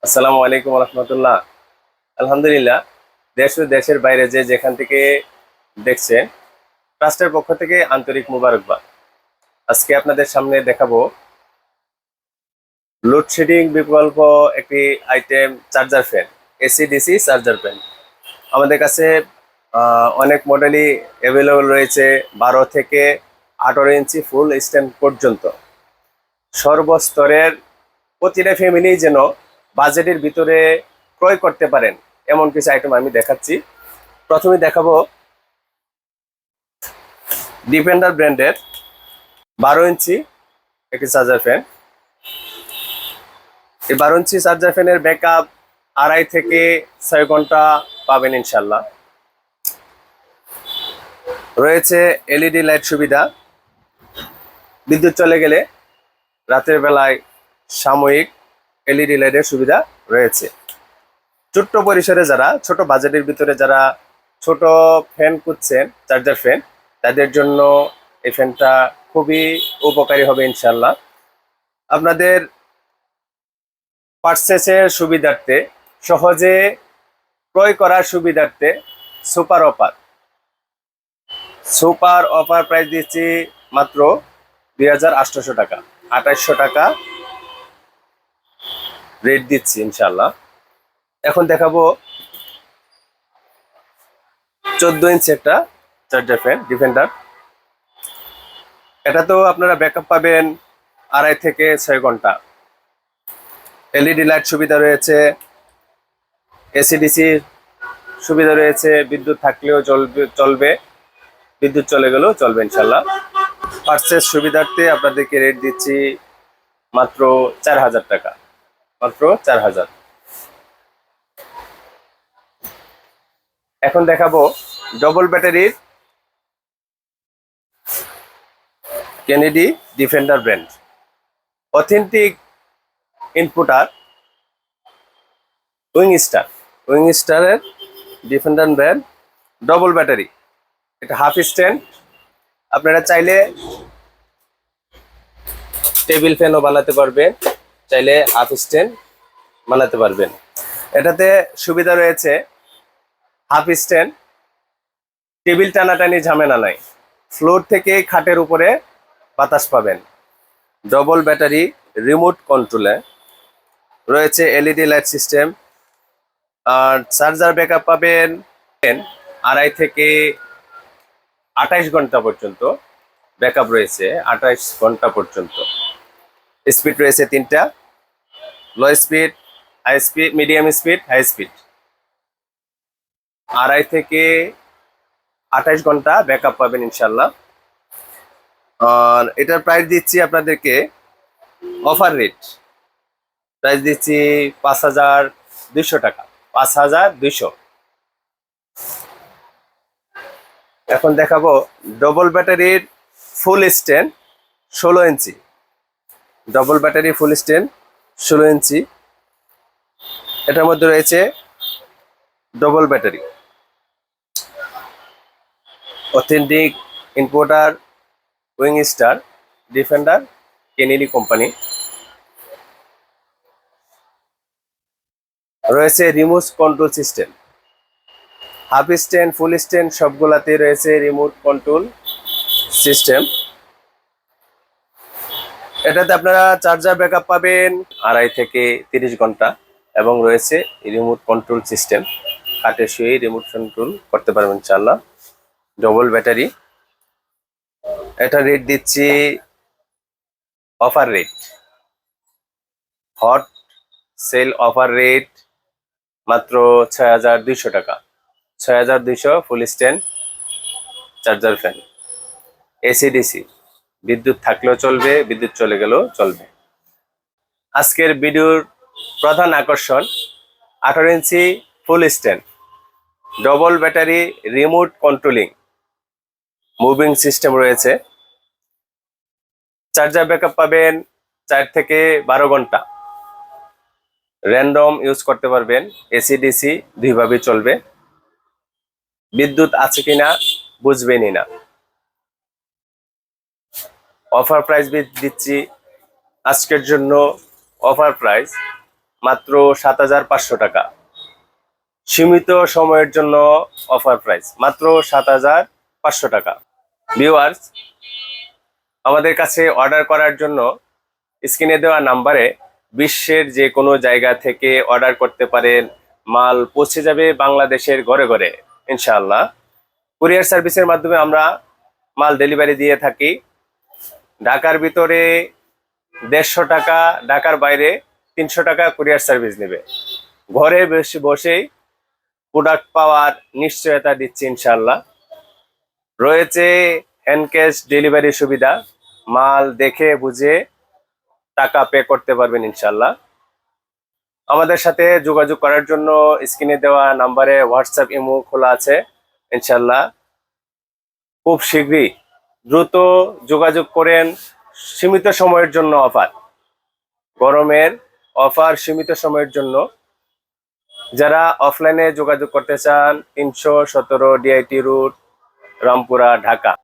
আসসালামু আলাইকুম রহমতুল্লাহ। আলহামদুলিল্লাহ। দেশ ও দেশের বাইরে যে যেখান থেকে দেখছেন, ট্রাস্টের পক্ষ থেকে আন্তরিক মুবারকবাদ। আজকে আপনাদের সামনে দেখাবো লোডশেডিং বিকল্প একটি item charger fan, AC DC charger fan. আমাদের কাছে অনেক মডেলই অ্যাভেলেবল রয়েছে, 12 থেকে 18 ইঞ্চি ফুল স্ট্যান্ড পর্যন্ত। সর্বস্তরের প্রতিটা ফ্যামিলি যেন বাজেটের ভিতরে ক্রয় করতে পারেন এমন কিছু আইটেম আমি দেখাচ্ছি। প্রথমে দেখাবো ডিফেন্ডার ব্র্যান্ডের 12 ইঞ্চি একটি চার্জার ফ্যান। এই 12 ইঞ্চি চার্জার ফ্যানের ব্যাকআপ 2.5 থেকে 6 ঘন্টা পাবেন ইনশাল্লাহ। রয়েছে এলইডি লাইট সুবিধা, বিদ্যুৎ চলে গেলে রাতের বেলায় সাময়িক এলইডি লাইটের সুবিধা রয়েছে। ছোট্ট পরিসরে যারা ছোট বাজেটের ভিতরে যারা ছোট ফ্যান খুঁজছেন, চার্জার ফ্যান, তাদের জন্য এই ফ্যানটা খুবই উপকারী হবে ইনশাল্লাহ। আপনাদের পারচেসের সুবিধার্থে, সহজে ক্রয় করার সুবিধার্থে সুপার অফার প্রাইস দিচ্ছি মাত্র 2800 টাকা, 2800 টাকা রেট দিচ্ছি ইনশাল্লাহ। এখন দেখাবো 14 ইঞ্চি একটা চার্জার ফ্যান ডিফেন্ডার। এটা তো আপনারা ব্যাকআপ পাবেন 2.5 থেকে 6 ঘন্টা। এলইডি লাইট সুবিধা রয়েছে, এসিডিসি সুবিধা রয়েছে, বিদ্যুৎ থাকলেও চলবে, বিদ্যুৎ চলে গেলেও চলবে ইনশাল্লাহ। পারচেস সুবিধার্থে আপনাদেরকে রেট দিচ্ছি মাত্র 4000 টাকা, মাত্র 4000। এখন দেখাবো ডবল ব্যাটারির Kennedy defender brand, authentic importer wing স্টারের ডিফেন্ডার ব্র্যান্ড, ডবল ব্যাটারি। এটা হাফ স্ট্যান্ড, আপনারা চাইলে টেবিল ফ্যানও বানাতে পারবেন, চাইলে হাফ স্ট্যান্ড বানাতে পারবেন। এটাতে সুবিধা রয়েছে হাফ স্ট্যান্ড, টেবিল টানাটানি ঝামেলা নাই, ফ্লোর থেকে খাটের উপরে বাতাস পাবেন। ডবল ব্যাটারি, রিমোট কন্ট্রোলে রয়েছে, এলইডি লাইট সিস্টেম। আর চার্জার ব্যাকআপ পাবেন 2.5 থেকে 28 ঘন্টা পর্যন্ত ব্যাকআপ রয়েছে, 28 ঘন্টা পর্যন্ত। স্পিড রয়েছে 3টা, low speed, high speed, medium speed, high speed. 2.5 থেকে 28 ঘন্টা ব্যাকআপ পাবেন ইনশাল্লাহ। আর এটার প্রাইস দিচ্ছি আপনাদেরকে অফার রেট, প্রাইস দিচ্ছি 5200 টাকা, 5200। এখন দেখাবো ডবল ব্যাটারির full stand 16 inch, double battery full stand 16 inch. এটার মধ্যে রয়েছে double battery, authentic importer Wingstar defender Kennedy company. রয়েছে remote control system, half stand, full stand সবগুলাতে রয়েছে রিমোট কন্ট্রোল সিস্টেম। এটাতে আপনারা চার্জার ব্যাকআপ পাবেন 2.5 থেকে 30 ঘন্টা, এবং রয়েছে রিমোট কন্ট্রোল সিস্টেম, কাটে শুয়েই রিমোট কন্ট্রোল করতে পারবেন ইনশাআল্লাহ। ডবল ব্যাটারি, এটা রেট দিচ্ছি offer rate, hot sale offer rate মাত্র 6200 টাকা, 6200 ফুল স্ট্যান্ড চার্জার ফ্যান, এসিডিসি, বিদ্যুৎ থাকলেও চলবে, বিদ্যুৎ চলে গেলেও চলবে। আজকের ভিডিওর প্রধান আকর্ষণ 18 inch full stand, double battery, remote controlling, moving system রয়েছে। চার্জার ব্যাকআপ পাবেন 4 থেকে 12 ঘন্টা, র্যান্ডম ইউজ করতে পারবেন, এসিডিসি দুইভাবে চলবে, বিদ্যুৎ আছে কিনা বুঝবেনই না। অফার প্রাইস দিচ্ছি আজকের জন্য, অফার প্রাইস মাত্র 7,500 টাকা। সীমিত সময়ের জন্য অফার প্রাইস মাত্র 7,500 টাকা। ভিউয়ার্স, আমাদের কাছে অর্ডার করার জন্য স্ক্রিনে দেওয়া নাম্বারে বিশ্বের যে কোনো জায়গা থেকে অর্ডার করতে পারেন। মাল পৌঁছে যাবে বাংলাদেশের ঘরে ঘরে ইনশাআল্লাহ। কুরিয়ার সার্ভিসের মাধ্যমে আমরা মাল ডেলিভারি দিয়ে থাকি। ঢাকার ভিতরে 150 টাকা, ঢাকার বাইরে 300 টাকা কুরিয়ার সার্ভিস নেবে। ঘরে বসেই প্রোডাক্ট পাওয়ার নিশ্চয়তা দিচ্ছি ইনশাআল্লাহ। রয়েছে হ্যান্ড ক্যাশ ডেলিভারি সুবিধা, মাল দেখে বুঝে টাকা পে করতে পারবেন ইনশাআল্লাহ। আমাদের সাথে যোগাযোগ করার জন্য স্ক্রিনে দেওয়া নাম্বারে হোয়াটসঅ্যাপ ইমো খোলা আছে ইনশাআল্লাহ। খুব শীঘ্রই দ্রুত যোগাযোগ করেন। সীমিত সময়ের জন্য অফার, গরমের অফার সীমিত সময়ের জন্য। যারা অফলাইনে যোগাযোগ করতে চান 317 ডিআইটি রোড, রামপুরা, ঢাকা।